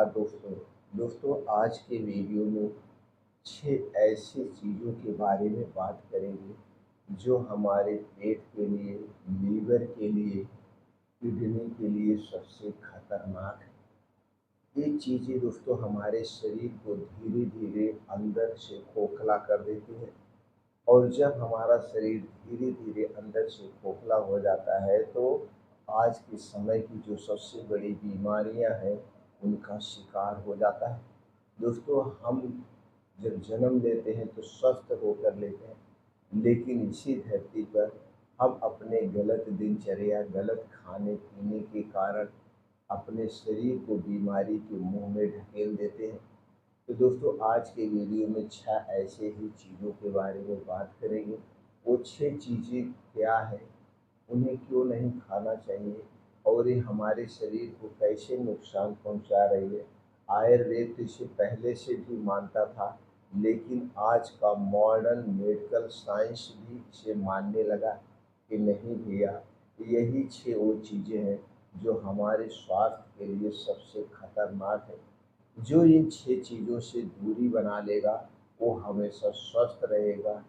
दोस्तों दोस्तों आज के वीडियो में 6 ऐसी चीज़ों के बारे में बात करेंगे जो हमारे पेट के लिए, लीवर के लिए, किडनी के लिए सबसे खतरनाक है। ये चीज़ें दोस्तों हमारे शरीर को धीरे धीरे अंदर से खोखला कर देती है। और जब हमारा शरीर धीरे धीरे अंदर से खोखला हो जाता है तो आज के समय की जो सबसे बड़ी बीमारियां हैं उनका शिकार हो जाता है। दोस्तों हम जब जन्म लेते हैं तो स्वस्थ होकर लेते हैं, लेकिन इसी धरती पर हम अपने गलत दिनचर्या, गलत खाने पीने के कारण अपने शरीर को बीमारी के मुंह में ढकेल देते हैं। तो दोस्तों आज के वीडियो में 6 ऐसे ही चीज़ों के बारे में बात करेंगे। वो 6 चीज़ें क्या है, उन्हें क्यों नहीं खाना चाहिए और ये हमारे शरीर को कैसे नुकसान पहुंचा रही है। आयुर्वेद तो इसे पहले से भी मानता था, लेकिन आज का मॉडर्न मेडिकल साइंस भी इसे मानने लगा कि नहीं भैया, यही 6 वो चीज़ें हैं जो हमारे स्वास्थ्य के लिए सबसे खतरनाक है। जो इन 6 चीज़ों से दूरी बना लेगा वो हमेशा स्वस्थ रहेगा,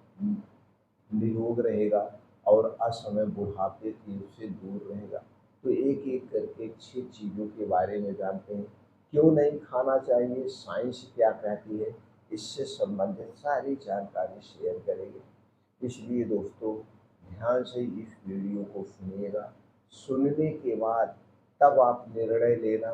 निरोग रहेगा और असमय बुढ़ापे की से दूर रहेगा। तो एक एक करके 6 चीज़ों के बारे में जानते हैं। क्यों नहीं खाना चाहिए, साइंस क्या कहती है, इससे संबंधित सारी जानकारी शेयर करेंगे। इसलिए दोस्तों ध्यान से इस वीडियो को सुनिएगा। सुनने के बाद तब आप निर्णय लेना,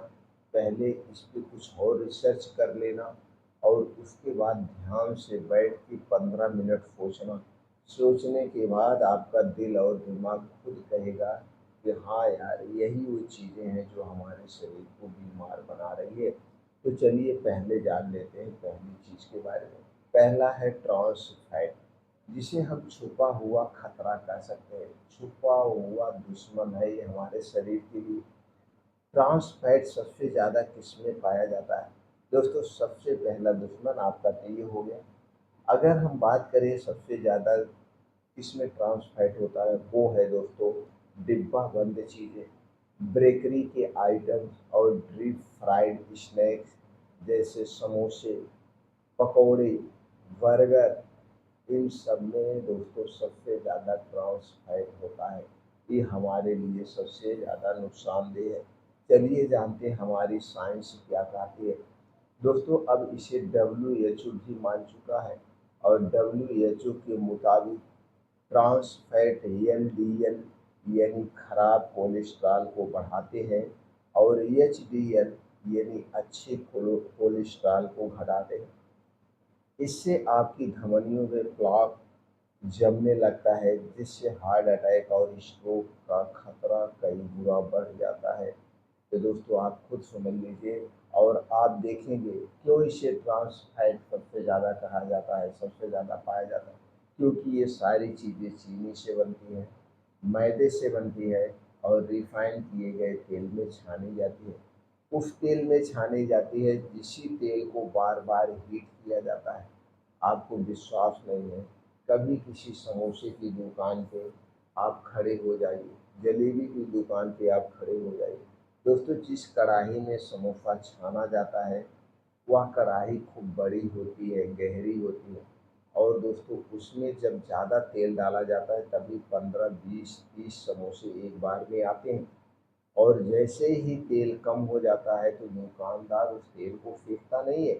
पहले इस पे कुछ और रिसर्च कर लेना और उसके बाद ध्यान से बैठ के 15 मिनट सोचना। सोचने के बाद आपका दिल और दिमाग खुद कहेगा कि हाँ यार, यही वो चीज़ें हैं जो हमारे शरीर को बीमार बना रही है। तो चलिए पहले जान लेते हैं पहली चीज़ के बारे में। पहला है ट्रांस फैट, जिसे हम छुपा हुआ खतरा कह सकते हैं। छुपा हुआ दुश्मन है ये हमारे शरीर के लिए। ट्रांस फैट सबसे ज़्यादा किसमें पाया जाता है? दोस्तों सबसे पहला दुश्मन आपका तो ये हो गया। अगर हम बात करें सबसे ज़्यादा किसमें ट्रांस फैट होता है, वो है दोस्तों डिब्बा बंद चीज़ें, बेकरी के आइटम्स और डीप फ्राइड स्नैक्स जैसे समोसे, पकौड़े, बर्गर। इन सब में दोस्तों सबसे ज़्यादा ट्रांस फैट होता है। ये हमारे लिए सबसे ज़्यादा नुकसानदेह है। चलिए जानते हैं हमारी साइंस क्या कहती है। दोस्तों अब इसे WHO भी मान चुका है और WHO के मुताबिक ट्रांस फैट LDL यानी खराब कोलेस्ट्रॉल को बढ़ाते हैं और HDL यानी अच्छे कोलेस्ट्रॉल को घटाते हैं। इससे आपकी धमनियों में प्लाक जमने लगता है, जिससे हार्ट अटैक और स्ट्रोक का खतरा कई गुना बढ़ जाता है। तो दोस्तों आप खुद समझ लीजिए और आप देखेंगे क्यों इसे ट्रांस फैट सबसे ज़्यादा कहा जाता है, सबसे ज़्यादा पाया जाता है। क्योंकि ये सारी चीज़ें चीनी से बनती हैं, मैदे से बनती है और रिफाइन किए गए तेल में छानी जाती है। उस तेल में छानी जाती है जिसी तेल को बार बार हीट किया जाता है। आपको विश्वास नहीं है, कभी किसी समोसे की दुकान पे आप खड़े हो जाइए, जलेबी की दुकान पे आप खड़े हो जाइए। दोस्तों जिस कढ़ाई में समोसा छाना जाता है वह कढ़ाई खूब बड़ी होती है, गहरी होती है और दोस्तों उसमें जब ज़्यादा तेल डाला जाता है तभी 15, 20, 30 समोसे एक बार में आते हैं। और जैसे ही तेल कम हो जाता है तो दुकानदार उस तेल को फेंकता नहीं है,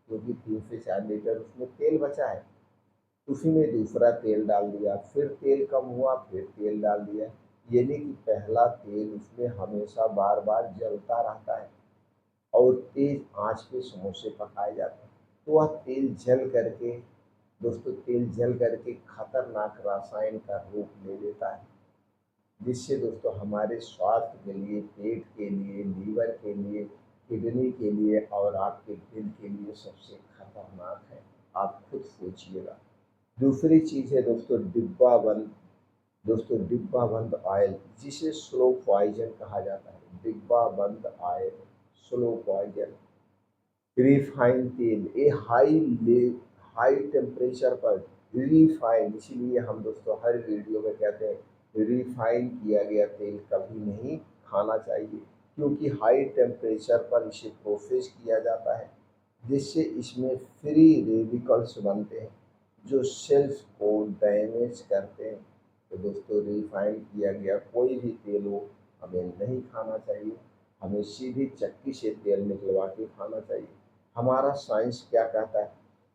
क्योंकि 3 से 4 लीटर उसमें तेल बचा है। उसी में दूसरा तेल डाल दिया, फिर तेल कम हुआ, फिर तेल डाल दिया। यानी कि पहला तेल उसमें हमेशा बार बार जलता रहता है और तेज आंच पे समोसे पकाए जाते हैं। तो वह तेल जल करके खतरनाक रसायन का रूप ले लेता है, जिससे दोस्तों हमारे स्वास्थ्य के लिए, पेट के लिए, लीवर के लिए, किडनी के लिए और आपके दिल के लिए सबसे खतरनाक है। आप खुद सोचिएगा। दूसरी चीज़ है डिब्बा बंद ऑयल, जिसे स्लो पॉइजन कहा जाता है। डिब्बा बंद ऑयल, स्लो पॉइजन, रिफाइंड तेल, ये हाई टेम्परेचर पर रिफाइंड, इसीलिए हम दोस्तों हर वीडियो में कहते हैं रिफाइन किया गया तेल कभी नहीं खाना चाहिए। क्योंकि हाई टेम्परेचर पर इसे प्रोसेस किया जाता है, जिससे इसमें फ्री रेडिकल्स बनते हैं जो सेल्स को डैमेज करते हैं। तो दोस्तों, रिफाइंड किया गया कोई भी तेल हो हमें नहीं खाना चाहिए, हमें सीधी चक्की से तेल निकलवा के खाना चाहिए। हमारा साइंस क्या कहता है?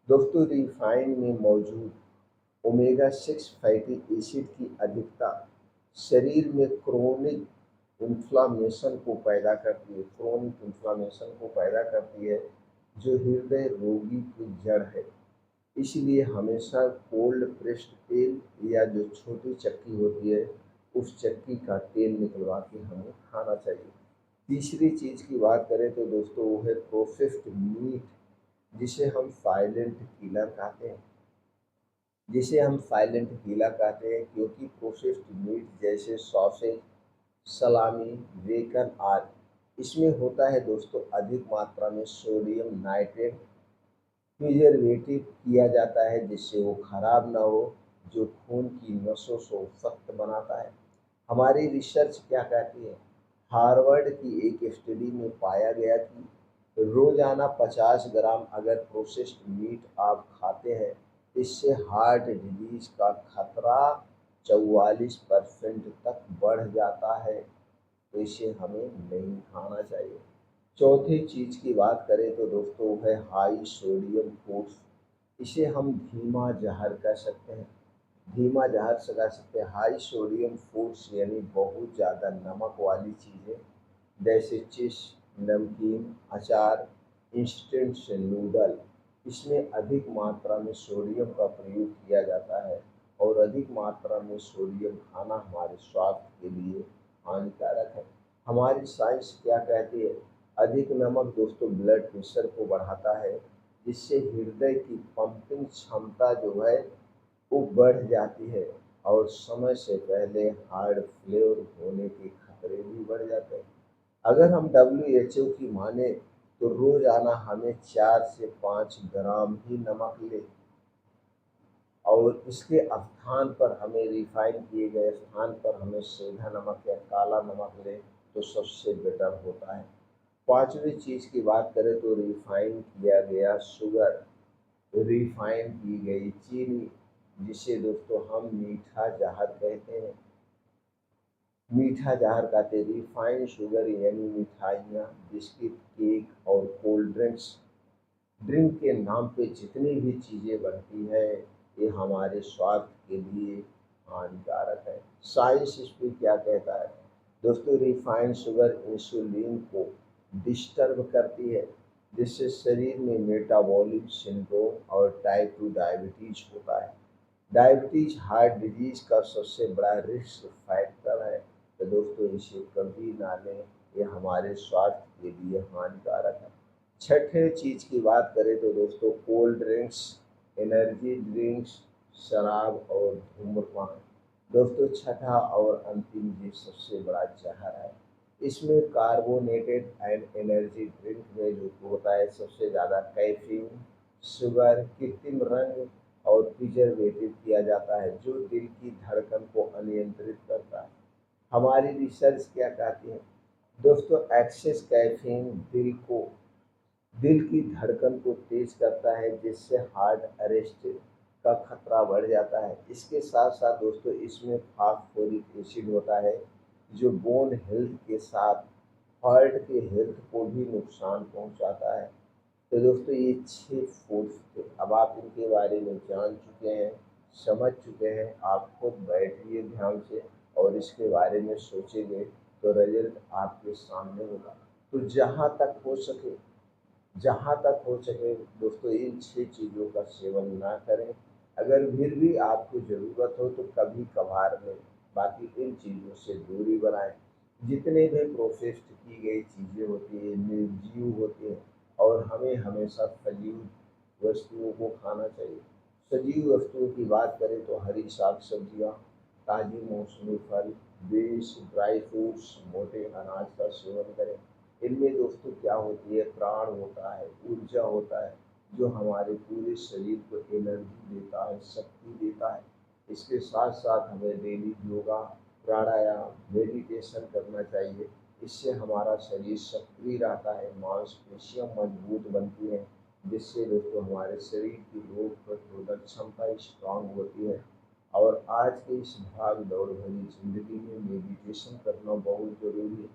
दोस्तों, रिफाइंड में मौजूद ओमेगा 6 फैटी एसिड की अधिकता शरीर में क्रोनिक इन्फ्लामेशन को पैदा करती है, जो हृदय रोगी की जड़ है। इसलिए हमेशा कोल्ड प्रेस्ड तेल या जो छोटी चक्की होती है उस चक्की का तेल निकलवा के हमें खाना चाहिए। तीसरी चीज़ की बात करें तो दोस्तों, वो है प्रोसेस्ड मीट, जिसे हम साइलेंट किलर कहते हैं क्योंकि प्रोसेस्ड मीट जैसे सॉसेज, सलामी, बेकन आदि इसमें होता है दोस्तों अधिक मात्रा में सोडियम नाइट्रेट प्रिजर्वेटिव किया जाता है, जिससे वो खराब ना हो, जो खून की नसों को सख्त बनाता है। हमारी रिसर्च क्या कहती है? हार्वर्ड की एक स्टडी में पाया गया कि रोजाना 50 ग्राम अगर प्रोसेस्ड मीट आप खाते हैं, इससे हार्ट डिजीज का खतरा 44% तक बढ़ जाता है। तो इसे हमें नहीं खाना चाहिए। चौथी चीज़ की बात करें तो दोस्तों, वो है हाई सोडियम फूड्स। इसे हम धीमा जहर सका सकते हैं। हाई सोडियम फूड्स यानी बहुत ज़्यादा नमक वाली चीज़ें, जैसे चिप्स, नमकीन, अचार, इंस्टेंट से नूडल, इसमें अधिक मात्रा में सोडियम का प्रयोग किया जाता है और अधिक मात्रा में सोडियम खाना हमारे स्वास्थ्य के लिए हानिकारक है। हमारी साइंस क्या कहती है? अधिक नमक दोस्तों ब्लड प्रेशर को बढ़ाता है, जिससे हृदय की पंपिंग क्षमता जो है वो बढ़ जाती है और समय से पहले हार्ट फेल्योर होने के खतरे भी बढ़ जाते हैं। अगर हम WHO की माने तो रोजाना हमें 4 से 5 ग्राम ही नमक ले और इसके स्थान पर हमें रिफाइन किए गए स्थान पर हमें सीधा नमक या काला नमक ले तो सबसे बेटर होता है। पांचवी चीज़ की बात करें तो रिफाइन किया गया शुगर, रिफाइन की गई चीनी, जिसे दोस्तों हम मीठा जहर कहते हैं। रिफाइंड शुगर यानी मिठाइयाँ, बिस्किट, केक और कोल्ड ड्रिंक के नाम पे जितनी भी चीज़ें बनती हैं ये हमारे स्वास्थ्य के लिए हानिकारक है। साइंस इस पे क्या कहता है? दोस्तों, रिफाइंड शुगर इंसुलिन को डिस्टर्ब करती है, जिससे शरीर में मेटाबॉलिक सिंड्रोम और टाइप 2 डायबिटीज होता है। डायबिटीज हार्ट डिजीज का सबसे बड़ा रिस्क फैक्टर है। तो दोस्तों, इसे कभी ना लें, ये हमारे स्वास्थ्य के लिए हानिकारक है। छठे चीज़ की बात करें तो दोस्तों, कोल्ड ड्रिंक्स, एनर्जी ड्रिंक्स, शराब और धूम्रपान। दोस्तों, छठा और अंतिम ये सबसे बड़ा जहर है। इसमें कार्बोनेटेड एंड एनर्जी ड्रिंक में जो होता है सबसे ज़्यादा कैफीन, शुगर, कृत्रिम रंग और प्रिजर्वेटिव किया जाता है, जो दिल की धड़कन को अनियंत्रित करता है। हमारी रिसर्च क्या कहती है? दोस्तों, एक्सेस कैफीन दिल की धड़कन को तेज करता है, जिससे हार्ट अरेस्ट का खतरा बढ़ जाता है। इसके साथ साथ दोस्तों, इसमें फास्फोरिक एसिड होता है, जो बोन हेल्थ के साथ हार्ट के हेल्थ को भी नुकसान पहुंचाता है। तो दोस्तों, ये 6 फूड्स थे। अब आप इनके बारे में जान चुके हैं, समझ चुके हैं। आप खुद बैठिए ध्यान से और इसके बारे में सोचेंगे तो रिजल्ट आपके सामने होगा। तो जहाँ तक हो सके दोस्तों, इन 6 चीज़ों का सेवन ना करें। अगर फिर भी आपको ज़रूरत हो तो कभी कभार में, बाकी इन चीज़ों से दूरी बनाएं। जितने भी प्रोसेस्ड की गई चीज़ें होती हैं निर्जीव होती हैं और हमें हमेशा सजीव वस्तुओं को खाना चाहिए। सजीव वस्तुओं की बात करें तो हरी साग सब्जियाँ, ताज़ी मौसमी फल, बीन्स, ड्राई फ्रूट्स, मोटे अनाज का सेवन करें। इनमें दोस्तों क्या होती है? प्राण होता है, ऊर्जा होता है, जो हमारे पूरे शरीर को एनर्जी देता है, शक्ति देता है। इसके साथ साथ हमें डेली योगा, प्राणायाम, मेडिटेशन करना चाहिए। इससे हमारा शरीर सक्रिय रहता है, मांसपेशियाँ मजबूत बनती हैं, जिससे दोस्तों हमारे शरीर की रोग प्रतिरोधक क्षमता स्ट्रांग होती है। और आज के इस भाग दौड़ भरी जिंदगी में मेडिटेशन करना बहुत ज़रूरी है।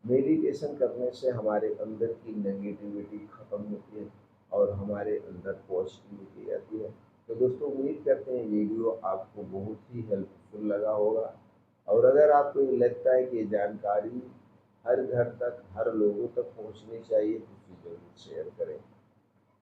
मेडिटेशन करने से हमारे अंदर की नेगेटिविटी खत्म होती है और हमारे अंदर पॉजिटिविटी आती है। तो दोस्तों उम्मीद करते हैं वीडियो आपको बहुत ही हेल्पफुल लगा होगा। और अगर आपको ये लगता है कि ये जानकारी हर घर तक, हर लोगों तक पहुंचनी चाहिए, तो इसे ज़रूर शेयर करें।